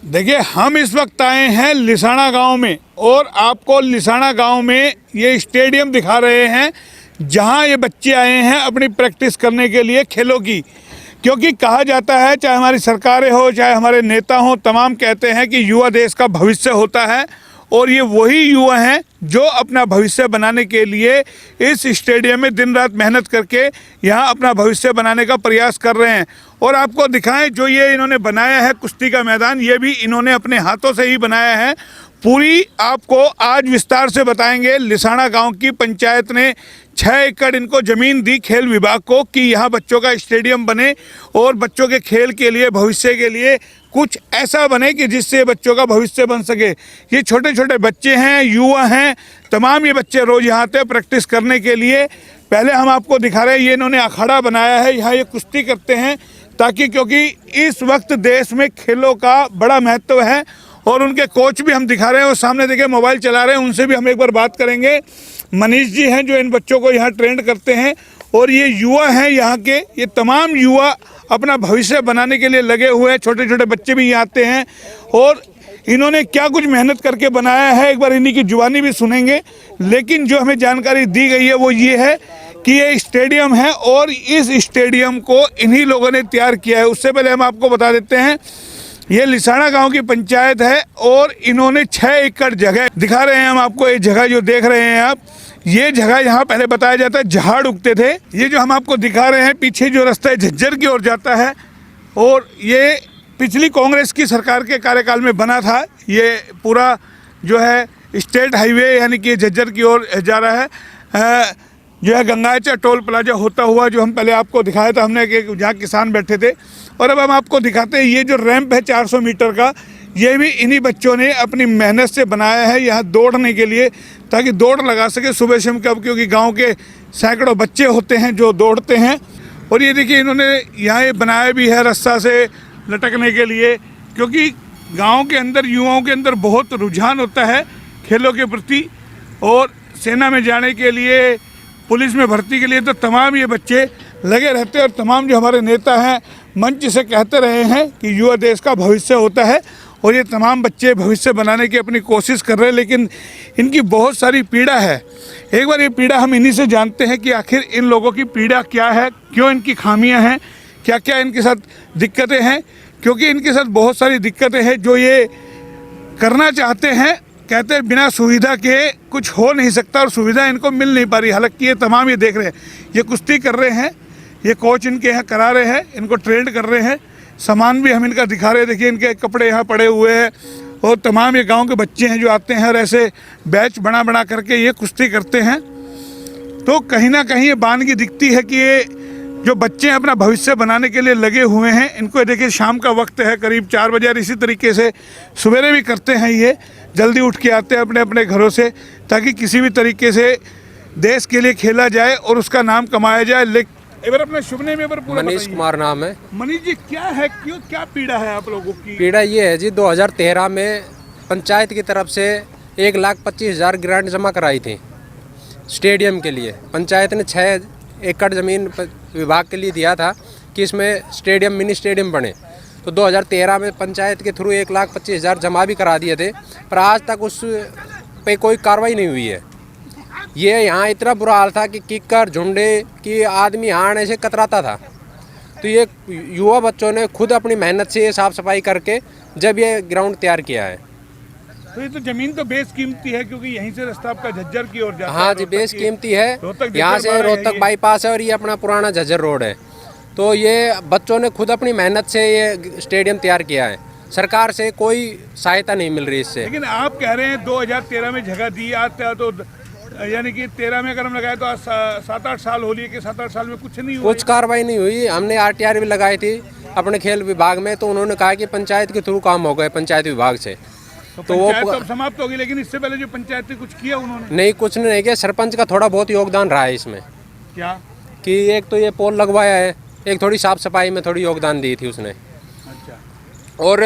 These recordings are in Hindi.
देखिए, हम इस वक्त आए हैं लिसाना गांव में और आपको लिसाना गांव में ये स्टेडियम दिखा रहे हैं जहां ये बच्चे आए हैं अपनी प्रैक्टिस करने के लिए खेलों की। क्योंकि कहा जाता है, चाहे हमारी सरकारें हो चाहे हमारे नेता हों, तमाम कहते हैं कि युवा देश का भविष्य होता है और ये वही युवा हैं जो अपना भविष्य बनाने के लिए इस स्टेडियम में दिन रात मेहनत करके यहाँ अपना भविष्य बनाने का प्रयास कर रहे हैं। और आपको दिखाएं, जो ये इन्होंने बनाया है कुश्ती का मैदान, ये भी इन्होंने अपने हाथों से ही बनाया है। पूरी आपको आज विस्तार से बताएंगे। लिसाना गांव की पंचायत ने 6 एकड़ इनको ज़मीन दी खेल विभाग को कि यहाँ बच्चों का स्टेडियम बने और बच्चों के खेल के लिए, भविष्य के लिए कुछ ऐसा बने कि जिससे बच्चों का भविष्य बन सके। ये छोटे छोटे बच्चे हैं, युवा हैं, तमाम ये बच्चे रोज़ यहाँ आते हैं प्रैक्टिस करने के लिए। पहले हम आपको दिखा रहे हैं, ये इन्होंने अखाड़ा बनाया है, यहाँ ये कुश्ती करते हैं ताकि, क्योंकि इस वक्त देश में खेलों का बड़ा महत्व है। और उनके कोच भी हम दिखा रहे हैं, वो सामने देखिए मोबाइल चला रहे हैं, उनसे भी हम एक बार बात करेंगे। मनीष जी हैं जो इन बच्चों को यहाँ ट्रेंड करते हैं और ये युवा हैं यहाँ के, ये तमाम युवा अपना भविष्य बनाने के लिए लगे हुए हैं। छोटे छोटे बच्चे भी यहाँ आते हैं और इन्होंने क्या कुछ मेहनत करके बनाया है, एक बार इन्हीं की जुबानी भी सुनेंगे। लेकिन जो हमें जानकारी दी गई है वो ये है कि ये स्टेडियम है और इस स्टेडियम को इन्हीं लोगों ने तैयार किया है। उससे पहले हम आपको बता देते हैं, ये लिसाना गांव की पंचायत है और इन्होंने 6 एकड़ जगह दिखा रहे हैं हम आपको। ये जगह जो देख रहे हैं आप, ये जगह यहाँ पहले बताया जाता है झाड़ उगते थे। ये जो हम आपको दिखा रहे हैं पीछे जो रास्ता है झज्जर की ओर जाता है और ये पिछली कांग्रेस की सरकार के कार्यकाल में बना था। ये पूरा जो है स्टेट हाईवे यानी कि झज्जर की ओर जा रहा है, जो है गंगाचा टोल प्लाजा होता हुआ, जो हम पहले आपको दिखाया था हमने कि जहाँ किसान बैठे थे। और अब हम आपको दिखाते हैं ये जो रैंप है 400 मीटर का, ये भी इन्हीं बच्चों ने अपनी मेहनत से बनाया है यहाँ दौड़ने के लिए, ताकि दौड़ लगा सके सुबह शाम कब, क्योंकि गांव के सैकड़ों बच्चे होते हैं जो दौड़ते हैं। और ये देखिए इन्होंने यहाँ ये बनाया भी है रस्सा से लटकने के लिए, क्योंकि गाँव के अंदर युवाओं के अंदर बहुत रुझान होता है खेलों के प्रति। और सेना में जाने के लिए, पुलिस में भर्ती के लिए तो तमाम ये बच्चे लगे रहते हैं। और तमाम जो हमारे नेता हैं मंच से कहते रहे हैं कि युवा देश का भविष्य होता है और ये तमाम बच्चे भविष्य बनाने की अपनी कोशिश कर रहे हैं। लेकिन इनकी बहुत सारी पीड़ा है। एक बार ये पीड़ा हम इन्हीं से जानते हैं कि आखिर इन लोगों की पीड़ा क्या है, क्यों इनकी खामियां हैं, क्या क्या इनके साथ दिक्कतें हैं। क्योंकि इनके साथ बहुत सारी दिक्कतें हैं जो ये करना चाहते हैं, कहते हैं बिना सुविधा के कुछ हो नहीं सकता और सुविधा इनको मिल नहीं पा रही। हालांकि ये तमाम ये देख रहे हैं, ये कुश्ती कर रहे हैं, ये कोच इनके यहाँ करा रहे हैं, इनको ट्रेंड कर रहे हैं। सामान भी हम इनका दिखा रहे हैं, देखिए इनके कपड़े यहाँ पड़े हुए हैं। और तमाम ये गांव के बच्चे हैं जो आते हैं और ऐसे बैच बना बना करके ये कुश्ती करते हैं। तो कहीं ना कहीं ये बानगी दिखती है कि ये जो बच्चे हैं अपना भविष्य बनाने के लिए लगे हुए हैं। इनको देखिए शाम का वक्त है, करीब 4 बजे, और इसी तरीके से सवेरे भी करते हैं। ये जल्दी उठ के आते हैं अपने अपने घरों से, ताकि किसी भी तरीके से देश के लिए खेला जाए और उसका नाम कमाया जाए। लेकिन एक बार अपने शुभ नेम पूरा मनीष कुमार नाम है। मनीष जी, क्या है, क्यों, क्या पीड़ा है आप लोगों की? पीड़ा ये है जी, 2013 में पंचायत की तरफ से 1,25,000 ग्रांट जमा कराई थी स्टेडियम के लिए। पंचायत ने 6 एकड़ ज़मीन विभाग के लिए दिया था कि इसमें स्टेडियम, मिनी स्टेडियम बने। तो 2013 में पंचायत के थ्रू 1,25,000 जमा भी करा दिए थे, पर आज तक उस पे कोई कार्रवाई नहीं हुई है। ये यहाँ इतना बुरा हाल था कि किक्कर झुंडे की आदमी यहाँ आने से कतराता था। तो ये युवा बच्चों ने खुद अपनी मेहनत से ये साफ़ सफाई करके जब ये ग्राउंड तैयार किया है। तो ये तो जमीन तो बेशकीमती है, क्योंकि यहीं से रास्ता आपका झज्जर की ओर जाता है। हाँ जी, बेशकीमती है। यहाँ से रोहतक बाईपास है और ये अपना पुराना झज्जर रोड है। तो ये बच्चों ने खुद अपनी मेहनत से ये स्टेडियम तैयार किया है। सरकार से कोई सहायता नहीं मिल रही इससे। लेकिन आप कह रहे हैं 2013 में जगह दी आता, तो यानी कि 13 में अगर हम लगाए तो 7-8 साल हो लिए कि 7-8 साल में कुछ नहीं हुआ, कुछ कार्रवाई नहीं हुई। हमने RTR भी लगाई थी अपने खेल विभाग में, तो उन्होंने कहा कि पंचायत के थ्रू काम हो गए, पंचायत विभाग से। तो वो तो समाप्त होगी। लेकिन इससे पहले जो पंचायत ने कुछ किया उन्होंने? नहीं, कुछ नहीं किया। सरपंच का थोड़ा बहुत योगदान रहा है इसमें। क्या? कि एक तो ये पोल लगवाया है, एक थोड़ी साफ सफाई में थोड़ी योगदान दी थी उसने। अच्छा। और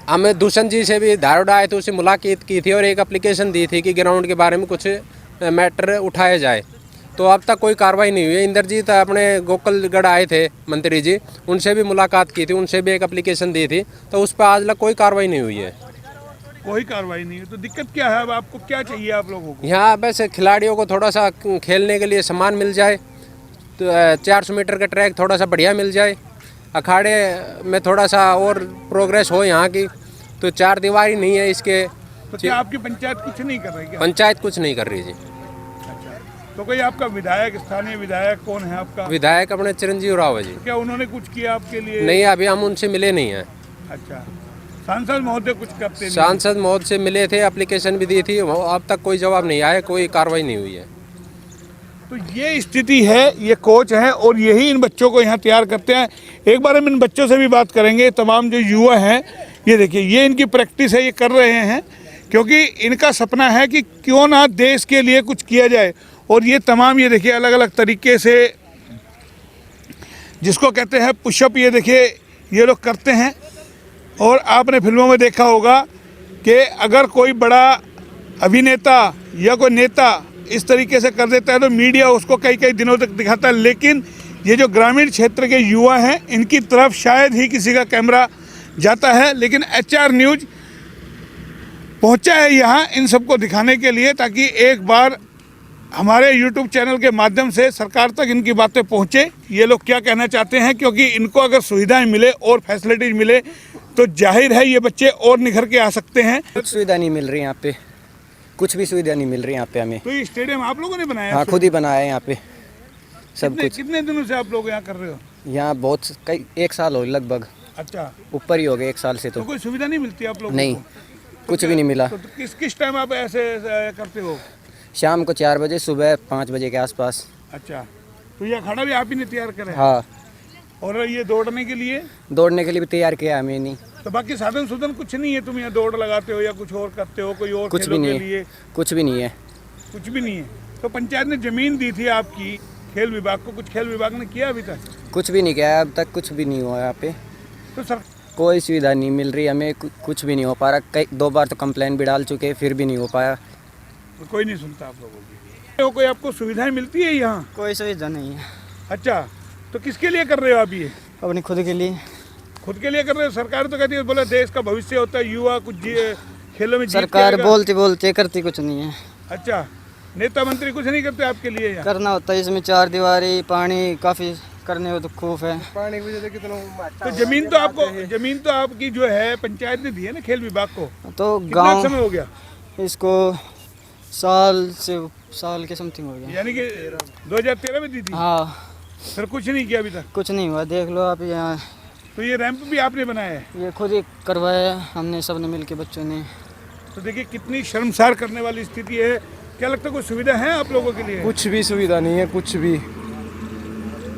हमें दूषण जी से भी धारोडा आए थे, उससे मुलाकात की थी और एक एप्लीकेशन दी थी कि ग्राउंड के बारे में कुछ मैटर उठाया जाए। तो अब तक कोई कार्रवाई नहीं हुई है। इंद्रजीत अपने गोकुलगढ़ आए थे मंत्री जी, उनसे भी मुलाकात की थी, उनसे भी एक एप्लीकेशन दी थी, तो उस पर आज तक कोई कार्रवाई नहीं हुई है। कोई कार्रवाई नहीं है तो दिक्कत क्या है? अब आपको क्या चाहिए आप लोगों को? यहाँ बस खिलाड़ियों को थोड़ा सा खेलने के लिए सामान मिल जाए, तो 400 मीटर का ट्रैक थोड़ा सा बढ़िया मिल जाए, अखाड़े में थोड़ा सा और प्रोग्रेस हो यहाँ की। तो चार दीवारी नहीं है इसके। तो क्या आपकी पंचायत कुछ नहीं कर रही क्या? पंचायत कुछ नहीं कर रही जी। अच्छा, तो कोई आपका विधायक, स्थानीय विधायक कौन है आपका? विधायक अपने चिरंजीव राव है जी। क्या उन्होंने कुछ किया आपके लिए? नहीं, अभी हम उनसे मिले नहीं हैं। अच्छा, सांसद महोदय कुछ करते नहीं? सांसद महोदय से मिले थे, एप्लीकेशन भी दी थी, अब तक कोई जवाब नहीं आया, कोई कार्रवाई नहीं हुई है। तो ये स्थिति है, ये कोच हैं और यही इन बच्चों को यहाँ तैयार करते हैं। एक बार हम इन बच्चों से भी बात करेंगे। तमाम जो युवा हैं, ये देखिए, ये इनकी प्रैक्टिस है, ये कर रहे हैं क्योंकि इनका सपना है कि क्यों ना देश के लिए कुछ किया जाए। और ये तमाम, ये देखिए, अलग अलग तरीके से जिसको कहते हैं पुशअप, ये देखिए ये लोग करते हैं। और आपने फिल्मों में देखा होगा कि अगर कोई बड़ा अभिनेता या कोई नेता इस तरीके से कर देता है तो मीडिया उसको कई कई दिनों तक दिखाता है, लेकिन ये जो ग्रामीण क्षेत्र के युवा हैं, इनकी तरफ शायद ही किसी का कैमरा जाता है। लेकिन HR न्यूज़ पहुंचा है यहाँ इन सबको दिखाने के लिए, ताकि एक बार हमारे YouTube चैनल के माध्यम से सरकार तक इनकी बातें पहुँचे, ये लोग क्या कहना चाहते हैं। क्योंकि इनको अगर सुविधाएं मिले और फैसिलिटीज़ मिले तो जाहिर है ये बच्चे और निखर के आ सकते हैं। कुछ सुविधा नहीं मिल रही यहाँ पे, कुछ भी सुविधा नहीं मिल रही यहाँ पे हमें। तो ये स्टेडियम आप लोगों ने बनाया? हाँ, खुद ही बनाया है यहाँ पे सब कुछ। कितने दिनों से आप लोग यहाँ कर रहे हो? यहाँ बहुत कई 1 साल हो लगभग, अच्छा, ऊपर ही हो गए 1 साल से। तो तो कोई सुविधा नहीं मिलती आप लोगों नहीं, को? कुछ भी नहीं मिला। तो किस किस टाइम आप ऐसे करते हो? शाम को 4 बजे, सुबह 5 बजे के आसपास। अच्छा, तो ये अखाड़ा भी आप ही ने तैयार करा है? हाँ, और ये दौड़ने के लिए? दौड़ने के लिए भी तैयार किया हमें। नहीं, तो बाकी साधन सुधन कुछ नहीं है? तुम यहाँ दौड़ लगाते हो या कुछ और करते हो, कोई और कुछ खेलों भी के नहीं लिए? है, कुछ भी नहीं है। कुछ भी नहीं है। तो पंचायत ने जमीन दी थी आपकी खेल विभाग को, कुछ खेल विभाग ने किया अभी तक? कुछ भी नहीं किया अब तक, कुछ भी नहीं हुआ यहाँ पे। तो सर कोई सुविधा नहीं मिल रही हमें, कुछ भी नहीं हो पा रहा। कई 2 बार तो कंप्लेन भी डाल चुके, फिर भी नहीं हो पाया। तो कोई नहीं सुनता आप लोगों की? तो कोई आपको सुविधाएं मिलती है यहाँ? कोई सुविधा नहीं है। अच्छा, तो किसके लिए कर रहे हो आप ये? अपनी खुद के लिए। खुद के लिए कर रहे हो? सरकार तो कहती है, बोले देश का भविष्य होता है, युवा कुछ खेलों में जीत के सरकार आएगा। बोलती बोलती करती कुछ नहीं है। अच्छा, नेता मंत्री कुछ नहीं करते आपके लिए यहाँ? करना होता है, इसमें 4 दीवारी, पानी काफ़ी करने हो तो खूफ है। पानी की वजह से कितना तो जमीन तो आपको, जमीन तो आपकी जो है पंचायत ने दी है ना खेल विभाग को? तो कितना गांव समय हो गया? इसको साल के समथिंग हो गया। यानी कि 2013 में दी थी? हाँ, फिर कुछ नहीं किया अभी तक? कुछ नहीं हुआ, देख लो आप यहाँ। तो ये रैंप भी आपने बनाया है? ये खुद ही करवाया हमने, सब ने मिल के, बच्चों ने। तो देखिए कितनी शर्मसार करने वाली स्थिति है। क्या लगता है कोई सुविधा है आप लोगों के लिए? कुछ भी सुविधा नहीं है, कुछ भी।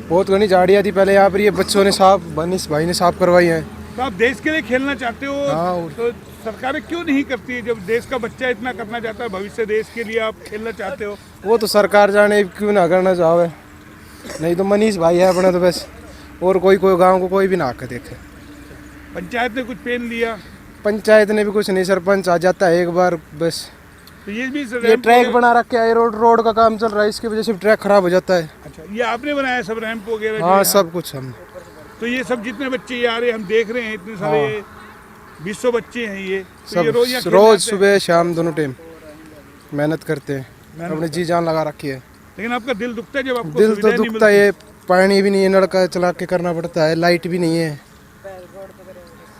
बहुत घनी झाड़ियाँ थी पहले यहाँ पर, ये बच्चों ने साफ, बनीस भाई ने साफ करवाई है। तो आप देश के लिए खेलना चाहते हो? हाँ। तो सरकारें क्यों नहीं करती है? जब देश का बच्चा इतना करना चाहता है, भविष्य देश के लिए आप खेलना चाहते हो। वो तो सरकार जाने क्यों ना करना चाहे, नहीं तो मनीष भाई है अपना तो बस, और कोई गांव को कोई भी ना आकर देखे। पंचायत ने कुछ पेन लिया? पंचायत ने भी कुछ नहीं, सरपंच आ जाता है एक बार बस। तो ये भी ये ट्रैक बना रखा है, रोड का काम चल रहा है, इसकी वजह से ट्रैक खराब हो जाता है। अच्छा, ये आपने बनाया सब रैंप वगैरह? जो हाँ, है? सब कुछ हम। तो ये सब जितने बच्चे ये आ रहे हैं, हम देख रहे हैं इतने सारे 200 बच्चे हैं ये। तो सब ये रोज यहाँ खेलने रोज आते हैं? सुबह शाम दोनों टाइम मेहनत करते हैं, अपनी जी जान लगा रखी है। लेकिन आपका दिल दुखता है जब आपको दिल तो सुविधाएं नहीं दुखता मिलती? है, पानी भी नहीं है, नलका चला के करना पड़ता है, लाइट भी नहीं है।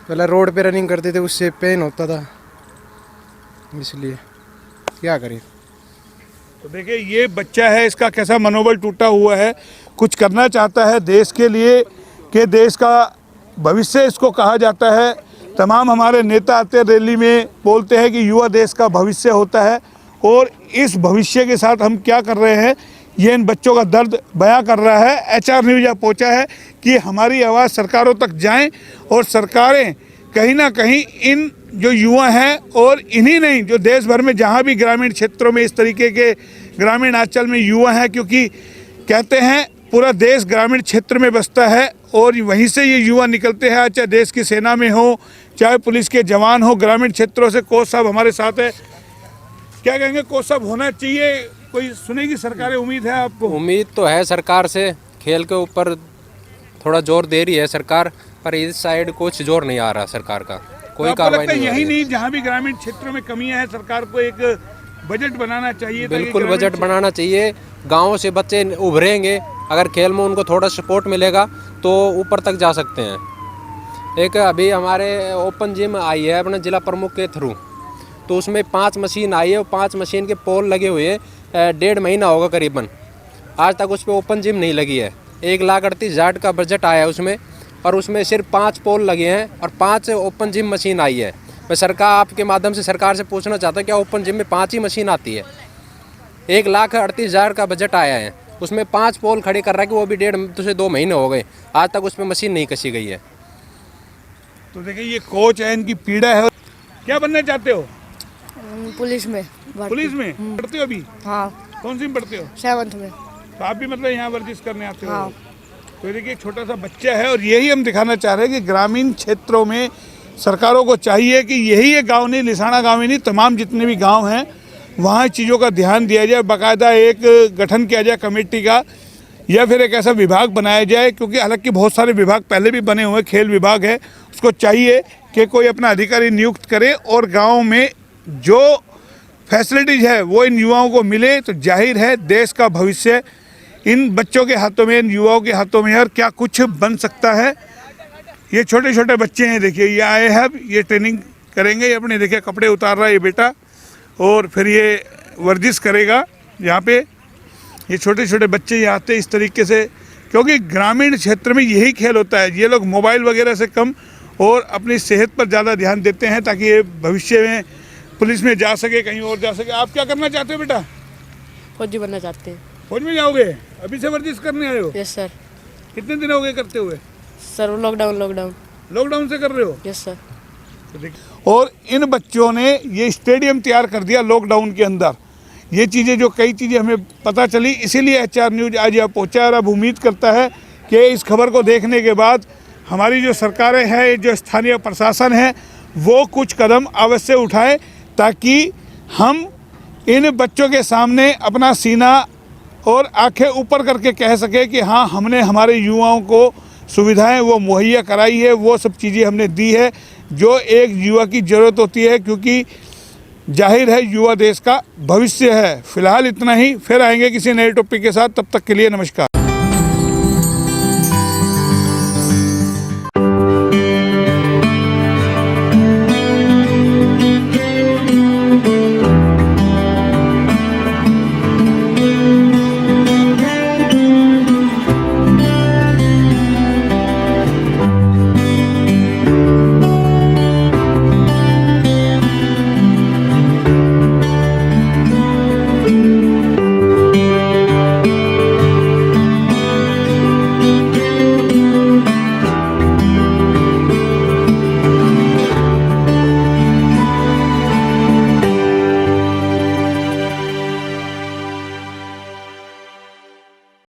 पहले रोड पे रनिंग करते थे, उससे पेन होता था, इसलिए क्या करें। तो देखिए ये बच्चा है, इसका कैसा मनोबल टूटा हुआ है। कुछ करना चाहता है देश के लिए, कि देश का भविष्य इसको कहा जाता है। तमाम हमारे नेता आते हैं रैली में, बोलते हैं कि युवा देश का भविष्य होता है। और इस भविष्य के साथ हम क्या कर रहे हैं, ये इन बच्चों का दर्द बयां कर रहा है। HR न्यूज़ यहाँ पहुँचा है कि हमारी आवाज़ सरकारों तक जाएं और सरकारें कहीं ना कहीं इन जो युवा हैं, और इन्हीं नहीं, जो देश भर में जहाँ भी ग्रामीण क्षेत्रों में इस तरीके के ग्रामीण अंचल में युवा हैं, क्योंकि कहते हैं पूरा देश ग्रामीण क्षेत्र में बसता है और वहीं से ये युवा निकलते हैं, चाहे देश की सेना में हो, चाहे पुलिस के जवान हो, ग्रामीण क्षेत्रों से। कोच साहब हमारे साथ है, क्या कहेंगे कोच साहब, होना चाहिए कोई सुनेगी सरकारें, उम्मीद है आपको? उम्मीद तो है सरकार से, खेल के ऊपर थोड़ा जोर दे रही है सरकार, पर इस साइड कुछ जोर नहीं आ रहा सरकार का, कोई आपको कार्रवाई लगता है नहीं हो यही रही है। नहीं, जहाँ भी ग्रामीण क्षेत्रों में कमियां हैं सरकार को एक बजट बनाना चाहिए ताकि बिल्कुल ग्रामीण बजट बनाना चाहिए। गाँव से बच्चे उभरेंगे, अगर खेल में उनको थोड़ा सपोर्ट मिलेगा तो ऊपर तक जा सकते हैं। एक अभी हमारे ओपन जिम आई है अपने जिला प्रमुख के थ्रू, तो उसमें 5 मशीन आई है और 5 मशीन के पोल लगे हुए हैं। 1.5 महीना होगा करीबन, आज तक उस पर ओपन जिम नहीं लगी है। 1,38,000 का बजट आया है उसमें, और उसमें सिर्फ 5 पोल लगे हैं और 5 ओपन जिम मशीन आई है। मैं सरकार, आपके माध्यम से सरकार से पूछना चाहता हूँ, क्या ओपन जिम में 5 ही मशीन आती है? 1,38,000 का बजट आया है, उसमें 5 पोल खड़े कर रहा है कि वो भी 1.5 से 2 महीने हो गए, आज तक उसमें मशीन नहीं कसी गई है। तो देखिए ये कोच है, इनकी पीड़ा है। क्या बनना चाहते हो? पुलिस में पुलिस में पढ़ते हो अभी? हाँ, कौन सी में पढ़ते हो? 7th में। तो आप भी मतलब यहाँ वर्जिश करने आते हो? हाँ। तो देखिए एक छोटा सा बच्चा है, और यही हम दिखाना चाह रहे हैं कि ग्रामीण क्षेत्रों में सरकारों को चाहिए कि यही एक गांव नहीं, लिसाना गांव ही नहीं, तमाम जितने भी गांव हैं वहाँ चीज़ों का ध्यान दिया जाए, बाकायदा एक गठन किया जाए कमेटी का, या फिर एक ऐसा विभाग बनाया जाए, क्योंकि हालांकि बहुत सारे विभाग पहले भी बने हुए, खेल विभाग है, उसको चाहिए कि कोई अपना अधिकारी नियुक्त करे और गाँव में जो फैसिलिटीज़ है वो इन युवाओं को मिले, तो जाहिर है देश का भविष्य इन बच्चों के हाथों में, इन युवाओं के हाथों में है, और क्या कुछ बन सकता है। ये छोटे छोटे बच्चे हैं, देखिए ये आए हैं, अब ये ट्रेनिंग करेंगे, ये अपने देखिए कपड़े उतार रहा है ये बेटा, और फिर ये वर्जिश करेगा यहाँ पे। ये छोटे छोटे बच्चे यहाँ आते हैं इस तरीके से, क्योंकि ग्रामीण क्षेत्र में यही खेल होता है। ये लोग मोबाइल वगैरह से कम और अपनी सेहत पर ज़्यादा ध्यान देते हैं, ताकि ये भविष्य में पुलिस में जा सके, कहीं और जा सके। आप क्या करना चाहते हो बेटा? फौजी बनना चाहते हैं। फौज में जाओगे? अभी से वर्जिश करने आए हो? Yes sir. कितने दिन हो गए करते हुए? Sir lockdown. लॉकडाउन से कर रहे हो? Yes sir. और इन बच्चों ने ये स्टेडियम तैयार कर दिया लॉकडाउन के अंदर। ये चीज़ें, जो कई चीज़ें हमें पता चली, इसीलिए HR न्यूज़ आज यहाँ पहुँचा, और अब उम्मीद करता है कि इस खबर को देखने के बाद हमारी जो सरकारें हैं, जो स्थानीय प्रशासन है, वो कुछ कदम अवश्य उठाए, ताकि हम इन बच्चों के सामने अपना सीना और आंखें ऊपर करके कह सके कि हाँ, हमने हमारे युवाओं को सुविधाएं वो मुहैया कराई है, वो सब चीज़ें हमने दी है जो एक युवा की ज़रूरत होती है, क्योंकि जाहिर है युवा देश का भविष्य है। फिलहाल इतना ही, फिर आएंगे किसी नए टॉपिक के साथ, तब तक के लिए नमस्कार।